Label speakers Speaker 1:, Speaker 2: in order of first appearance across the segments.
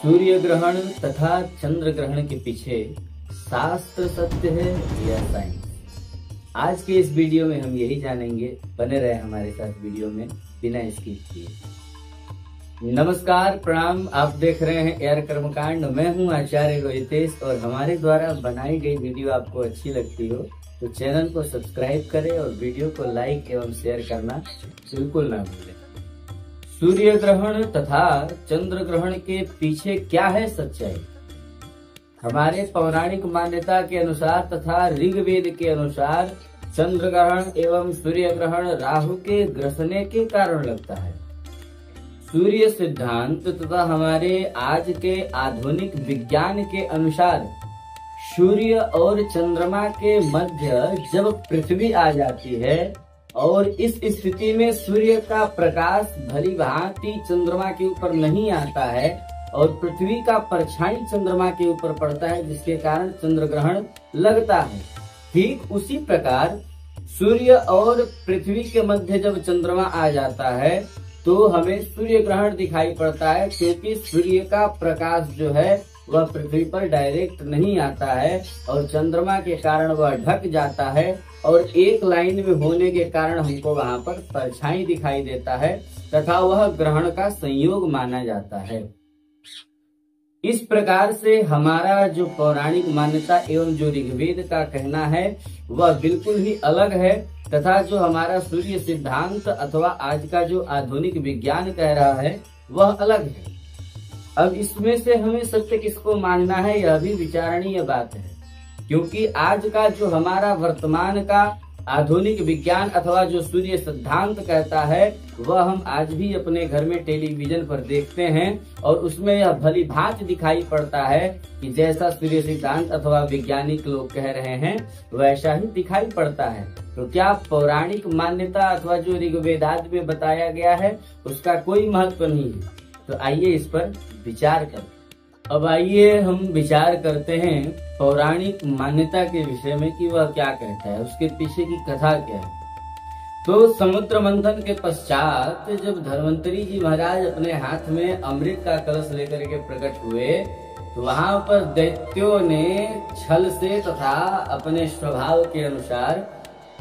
Speaker 1: सूर्य ग्रहण तथा चंद्र ग्रहण के पीछे शास्त्र सत्य है या साइंस? आज के इस वीडियो में हम यही जानेंगे। बने रहे हमारे साथ वीडियो में बिना स्किप किए। नमस्कार, प्रणाम। आप देख रहे हैं एयर कर्मकांड। मैं हूं आचार्य रोहितेश और हमारे द्वारा बनाई गई वीडियो आपको अच्छी लगती हो तो चैनल को सब्सक्राइब करें और वीडियो को लाइक एवं शेयर करना बिल्कुल ना भूलें। सूर्य ग्रहण तथा चंद्र ग्रहण के पीछे क्या है सच्चाई? हमारे पौराणिक मान्यता के अनुसार तथा ऋग्वेद के अनुसार चंद्र ग्रहण एवं सूर्य ग्रहण राहु के ग्रसने के कारण लगता है। सूर्य सिद्धांत तथा हमारे आज के आधुनिक विज्ञान के अनुसार सूर्य और चंद्रमा के मध्य जब पृथ्वी आ जाती है और इस स्थिति में सूर्य का प्रकाश भली भांति चंद्रमा के ऊपर नहीं आता है और पृथ्वी का परछाई चंद्रमा के ऊपर पड़ता है, जिसके कारण चंद्र ग्रहण लगता है। ठीक उसी प्रकार सूर्य और पृथ्वी के मध्य जब चंद्रमा आ जाता है तो हमें सूर्य ग्रहण दिखाई पड़ता है, क्योंकि सूर्य का प्रकाश जो है वह पृथ्वी पर डायरेक्ट नहीं आता है और चंद्रमा के कारण वह ढक जाता है और एक लाइन में होने के कारण हमको वहां पर परछाई दिखाई देता है तथा वह ग्रहण का संयोग माना जाता है। इस प्रकार से हमारा जो पौराणिक मान्यता एवं जो ऋग्वेद का कहना है वह बिल्कुल ही अलग है तथा जो हमारा सूर्य सिद्धांत अथवा आज का जो आधुनिक विज्ञान कह रहा है वह अलग है। अब इसमें से हमें सत्य किसको मानना है यह भी विचारणीय बात है, क्योंकि आज का जो हमारा वर्तमान का आधुनिक विज्ञान अथवा जो सूर्य सिद्धांत कहता है वह हम आज भी अपने घर में टेलीविजन पर देखते हैं और उसमें यह भली भांति दिखाई पड़ता है कि जैसा सूर्य सिद्धांत अथवा वैज्ञानिक लोग कह रहे हैं वैसा ही दिखाई पड़ता है। तो क्या पौराणिक मान्यता अथवा जो ऋग्वेदादि में बताया गया है उसका कोई महत्व नहीं है? तो आइए इस पर विचार करें। अब आइए हम विचार करते हैं पौराणिक मान्यता के विषय में कि वह क्या कहता है, उसके पीछे की कथा क्या है। तो समुद्र मंथन के पश्चात जब धन्वंतरी जी महाराज अपने हाथ में अमृत का कलश लेकर के प्रकट हुए तो वहां पर दैत्यों ने छल से तथा अपने स्वभाव के अनुसार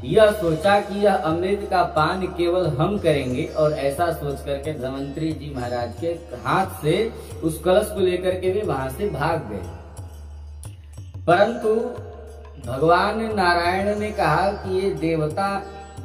Speaker 1: यह सोचा कि यह अमृत का पान केवल हम करेंगे और ऐसा सोच करके धन्वंतरी जी महाराज के हाथ से उस कलश को लेकर के वे वहां से भाग गए। परंतु भगवान नारायण ने कहा कि ये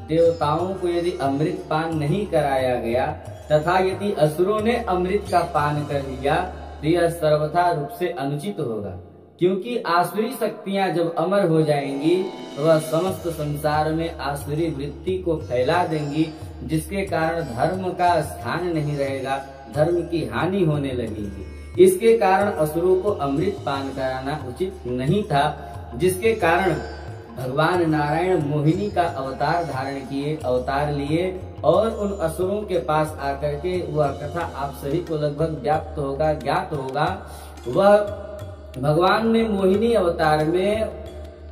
Speaker 1: देवताओं को यदि अमृत पान नहीं कराया गया तथा यदि असुरों ने अमृत का पान कर लिया तो यह सर्वथा रूप से अनुचित होगा, क्योंकि आसुरी शक्तियां जब अमर हो जाएंगी तो वह समस्त संसार में आसुरी वृत्ति को फैला देंगी, जिसके कारण धर्म का स्थान नहीं रहेगा, धर्म की हानि होने लगेगी। इसके कारण असुरों को अमृत पान कराना उचित नहीं था, जिसके कारण भगवान नारायण मोहिनी का अवतार धारण किए, अवतार लिए और उन असुरों के पास आकर के वह कथा आप सभी को लगभग ज्ञात होगा। वह भगवान ने मोहिनी अवतार में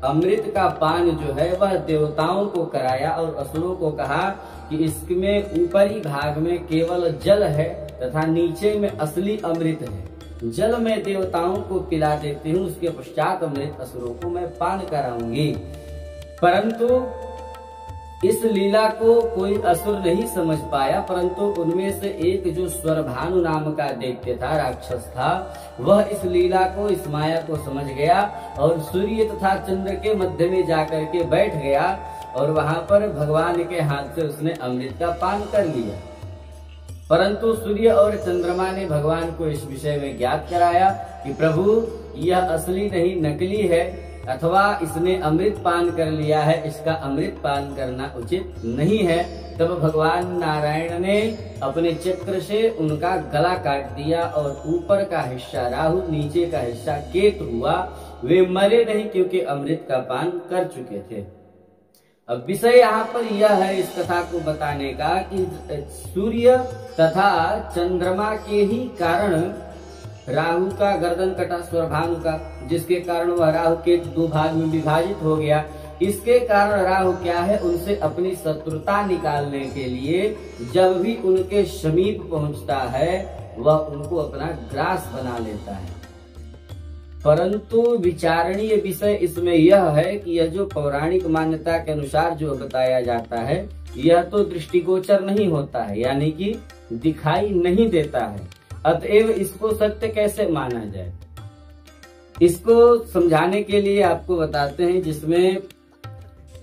Speaker 1: अमृत का पान जो है वह देवताओं को कराया और असुरों को कहा कि इसमें ऊपरी भाग में केवल जल है तथा नीचे में असली अमृत है। जल में देवताओं को पिला देती हूँ, उसके पश्चात अमृत असुरों को मैं पान कराऊंगी। परंतु इस लीला को कोई असुर नहीं समझ पाया, परंतु उनमें से एक जो स्वरभानु नाम का दैत्य था, राक्षस था, वह इस लीला को, इस माया को समझ गया और सूर्य तथा चंद्र के मध्य में जाकर के बैठ गया और वहां पर भगवान के हाथ से उसने अमृत का पान कर लिया। परंतु सूर्य और चंद्रमा ने भगवान को इस विषय में ज्ञात कराया कि प्रभु यह असली नहीं नकली है अथवा इसने अमृत पान कर लिया है, इसका अमृत पान करना उचित नहीं है। तब भगवान नारायण ने अपने चक्र से उनका गला काट दिया और ऊपर का हिस्सा राहु, नीचे का हिस्सा केतु हुआ। वे मरे नहीं क्योंकि अमृत का पान कर चुके थे। अब विषय यहाँ पर यह है इस कथा को बताने का कि सूर्य तथा चंद्रमा के ही कारण राहु का गर्दन कटा स्वरभानु का, जिसके कारण वह राहु केतु दो भाग में विभाजित हो गया। इसके कारण राहु क्या है, उनसे अपनी शत्रुता निकालने के लिए जब भी उनके समीप पहुंचता है वह उनको अपना ग्रास बना लेता है। परंतु विचारणीय विषय इसमें यह है कि यह जो पौराणिक मान्यता के अनुसार जो बताया जाता है यह तो दृष्टिगोचर नहीं होता है, यानी कि दिखाई नहीं देता है। अतएव इसको सत्य कैसे माना जाए, इसको समझाने के लिए आपको बताते हैं, जिसमें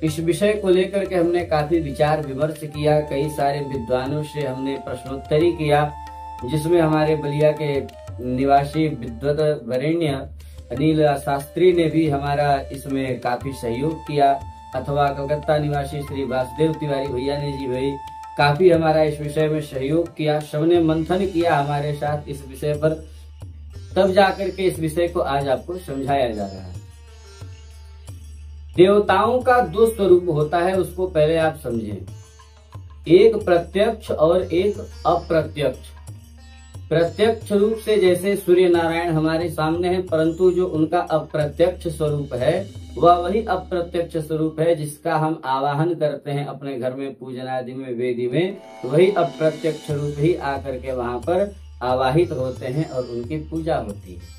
Speaker 1: इस विषय को लेकर के हमने काफी विचार विमर्श किया, कई सारे विद्वानों से हमने प्रश्नोत्तरी किया, जिसमें हमारे बलिया के निवासी विद्वत वरेण्य अनिल शास्त्री ने भी हमारा इसमें काफी सहयोग किया, अथवा कलकत्ता निवासी श्री वासुदेव तिवारी भैया ने जी भाई काफी हमारा इस विषय में सहयोग किया। सबने मंथन किया हमारे साथ इस विषय पर, तब जाकर के इस विषय को आज आपको समझाया जा रहा है। देवताओं का दो स्वरूप होता है, उसको पहले आप समझें, एक प्रत्यक्ष और एक अप्रत्यक्ष। प्रत्यक्ष रूप से जैसे सूर्य नारायण हमारे सामने हैं, परंतु जो उनका अप्रत्यक्ष स्वरूप है वह वही अप्रत्यक्ष स्वरूप है जिसका हम आवाहन करते हैं अपने घर में पूजन आदि में वेदी में, वही अप्रत्यक्ष रूप ही आकर के वहां पर आवाहित होते हैं और उनकी पूजा होती है।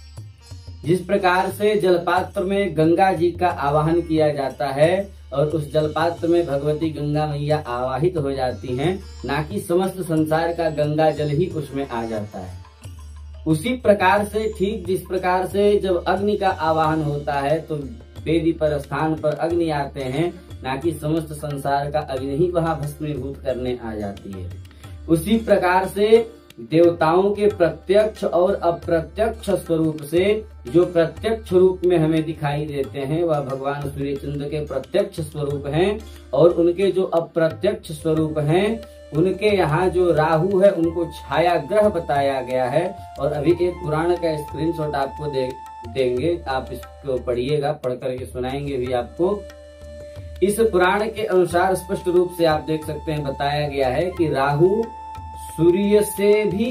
Speaker 1: जिस प्रकार से जलपात्र में गंगा जी का आवाहन किया जाता है और उस जलपात्र में भगवती गंगा मैया आवाहित हो जाती हैं, ना कि समस्त संसार का गंगा जल ही उसमें आ जाता है। उसी प्रकार से ठीक जिस प्रकार से जब अग्नि का आवाहन होता है तो वेदी पर स्थान पर अग्नि आते हैं, ना कि समस्त संसार का अग्नि ही वहां भस्मीभूत करने आ जाती है। उसी प्रकार से देवताओं के प्रत्यक्ष और अप्रत्यक्ष स्वरूप से जो प्रत्यक्ष रूप में हमें दिखाई देते हैं वह भगवान सूर्य चंद्र के प्रत्यक्ष स्वरूप हैं, और उनके जो अप्रत्यक्ष स्वरूप हैं उनके यहाँ जो राहु है उनको छाया ग्रह बताया गया है। और अभी एक पुराण का स्क्रीनशॉट आपको देंगे, आप इसको पढ़िएगा, पढ़ करके सुनाएंगे भी आपको। इस पुराण के अनुसार स्पष्ट रूप से आप देख सकते हैं, बताया गया है कि राहु सूर्य से भी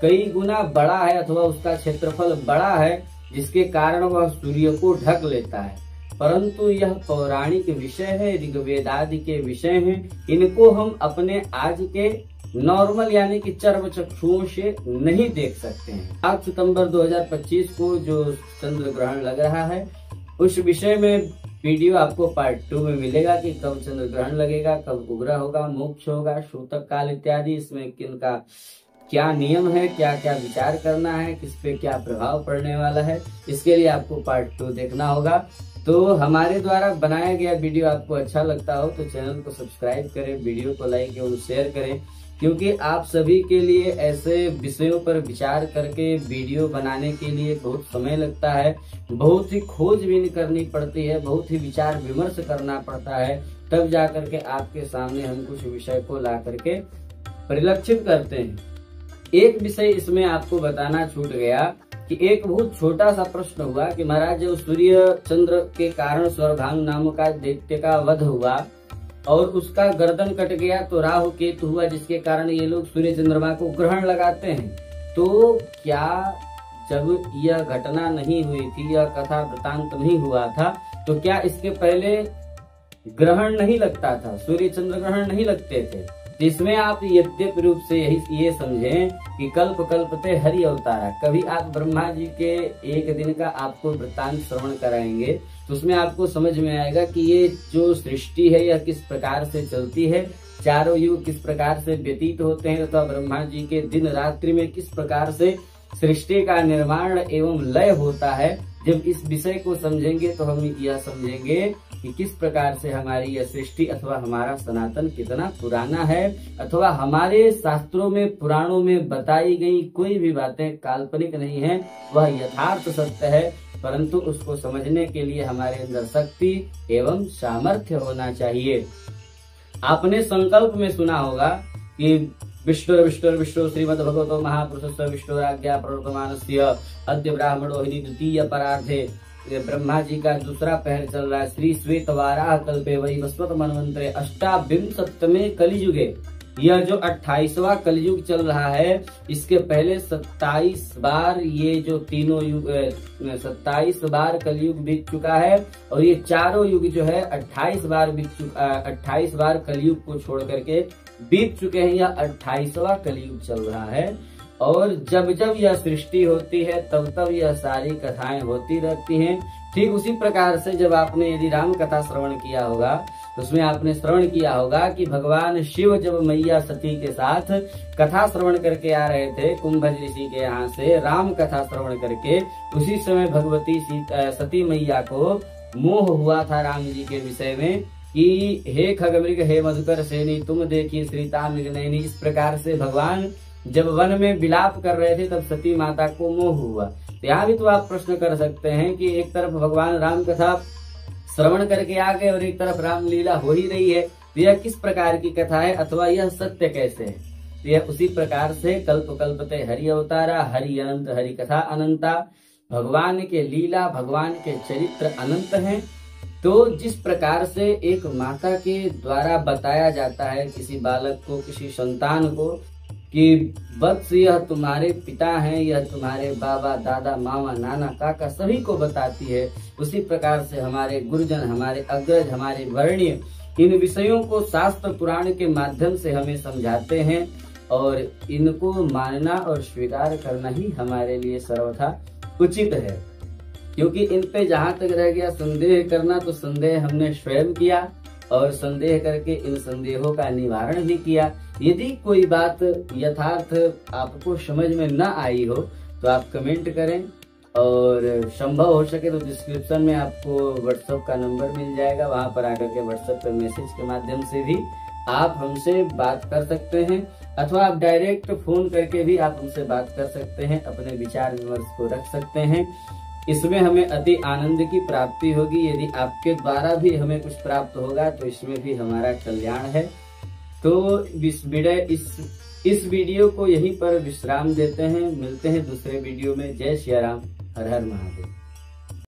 Speaker 1: कई गुना बड़ा है अथवा उसका क्षेत्रफल बड़ा है, जिसके कारण वह सूर्य को ढक लेता है। परंतु यह पौराणिक विषय है, ऋग्वेद आदि के विषय हैं, इनको हम अपने आज के नॉर्मल यानी कि चर्म चक्षुओं से नहीं देख सकते हैं। 8 सितंबर 2025 को जो चंद्र ग्रहण लग रहा है उस विषय में वीडियो आपको पार्ट 2 में मिलेगा कि कब चंद्र ग्रहण लगेगा, कब उग्र होगा, मोक्ष होगा, सूतक काल इत्यादि, इसमें किनका क्या नियम है, क्या क्या विचार करना है, किस पे क्या प्रभाव पड़ने वाला है, इसके लिए आपको पार्ट 2 देखना होगा। तो हमारे द्वारा बनाया गया वीडियो आपको अच्छा लगता हो तो चैनल को सब्सक्राइब करें, वीडियो को लाइक एवं शेयर करें, क्योंकि आप सभी के लिए ऐसे विषयों पर विचार करके वीडियो बनाने के लिए बहुत समय लगता है, बहुत ही खोजबीन करनी पड़ती है, बहुत ही विचार विमर्श करना पड़ता है, तब जाकर के आपके सामने हम कुछ विषय को ला करके परिलक्षित करते हैं। एक विषय इसमें आपको बताना छूट गया कि एक बहुत छोटा सा प्रश्न हुआ कि महाराज जब सूर्य चंद्र के कारण स्वर्गांग नाम का दैत्य का वध हुआ और उसका गर्दन कट गया तो राहु केतु हुआ, जिसके कारण ये लोग सूर्य चंद्रमा को ग्रहण लगाते हैं। तो क्या जब यह घटना नहीं हुई थी, यह कथा वृतांत नहीं हुआ था, तो क्या इसके पहले ग्रहण नहीं लगता था, सूर्य चंद्र ग्रहण नहीं लगते थे? जिसमें आप यद्यप रूप से ये समझें कि कल्प कल्पते हरि अवतारा, कभी आप ब्रह्मा जी के एक दिन का आपको वृत्तांत श्रवण कराएंगे तो उसमें आपको समझ में आएगा कि ये जो सृष्टि है यह किस प्रकार से चलती है, चारों युग किस प्रकार से व्यतीत होते हैं, तथा ब्रह्मा जी के दिन रात्रि में किस प्रकार से सृष्टि का निर्माण एवं लय होता है। जब इस विषय को समझेंगे तो हम यह समझेंगे कि किस प्रकार से हमारी यह सृष्टि अथवा हमारा सनातन कितना पुराना है, अथवा हमारे शास्त्रों में पुराणों में बताई गई कोई भी बातें काल्पनिक नहीं है, वह यथार्थ सत्य है। परंतु उसको समझने के लिए हमारे अंदर शक्ति एवं सामर्थ्य होना चाहिए। आपने संकल्प में सुना होगा कि विष्णु श्रीमद्भगवतो महापुरुषस्य विष्णुराज्ञा प्रवर्तमानस्य अद्य ब्राह्मणो हि द्वितीय परार्धे, ब्रह्मा जी का दूसरा पहर चल रहा है। श्री श्वेत वाराह कल्पे वैवस्वत मनवंतरे अष्टाविंशतमे कलियुगे, यह जो 28वां कलयुग चल रहा है इसके पहले 27 बार ये जो तीनों युग 27 बार कलयुग बीत चुका है, और ये चारों युग जो है 28 बार बीत चुका, 28 बार कलयुग को छोड़ करके बीत चुके हैं, यह 28वां कलयुग चल रहा है। और जब जब यह सृष्टि होती है तब तब यह सारी कथाएं होती रहती हैं। ठीक उसी प्रकार से जब आपने यदि राम कथा श्रवण किया होगा तो उसमें आपने श्रवण किया होगा कि भगवान शिव जब मैया सती के साथ कथा श्रवण करके आ रहे थे कुंभज ऋषि के यहाँ से राम कथा श्रवण करके, उसी समय भगवती सती मैया को मोह हुआ था राम जी के विषय में कि हे खगमृग हे मधुकर सेनी तुम देखिए श्रीता मृगनयनी। इस प्रकार से भगवान जब वन में विलाप कर रहे थे तब सती माता को मोह हुआ। तो यहाँ भी तो आप प्रश्न कर सकते हैं कि एक तरफ भगवान राम कथा श्रवण करके आ गए और एक तरफ रामलीला हो ही रही है, तो यह किस प्रकार की कथा है अथवा यह सत्य कैसे है? तो यह उसी प्रकार से कल्प कल्पते हरि अवतारा हरि अनंत हरि कथा अनंता। भगवान के लीला भगवान के चरित्र अनंत हैं। तो जिस प्रकार से एक माता के द्वारा बताया जाता है किसी बालक को, किसी संतान को कि वत्स यह तुम्हारे पिता हैं, यह तुम्हारे बाबा दादा मामा नाना काका सभी को बताती है, उसी प्रकार से हमारे गुरुजन, हमारे अग्रज, हमारे वर्णीय इन विषयों को शास्त्र पुराण के माध्यम से हमें समझाते हैं और इनको मानना और स्वीकार करना ही हमारे लिए सर्वथा उचित है। क्योंकि इन पे जहाँ तक रह गया संदेह करना, तो संदेह हमने स्वयं किया और संदेह करके इन संदेहों का निवारण भी किया। यदि कोई बात यथार्थ आपको समझ में न आई हो तो आप कमेंट करें और संभव हो सके तो डिस्क्रिप्शन में आपको व्हाट्सएप का नंबर मिल जाएगा, वहां पर आकर के व्हाट्सएप पर मैसेज के माध्यम से भी आप हमसे बात कर सकते हैं अथवा आप डायरेक्ट फोन करके भी आप हमसे बात कर सकते हैं, अपने विचार विमर्श को रख सकते हैं। इसमें हमें अति आनंद की प्राप्ति होगी। यदि आपके द्वारा भी हमें कुछ प्राप्त होगा तो इसमें भी हमारा कल्याण है। तो इस वीडियो को यहीं पर विश्राम देते हैं। मिलते हैं दूसरे वीडियो में। जय श्री राम, हर हर महादेव।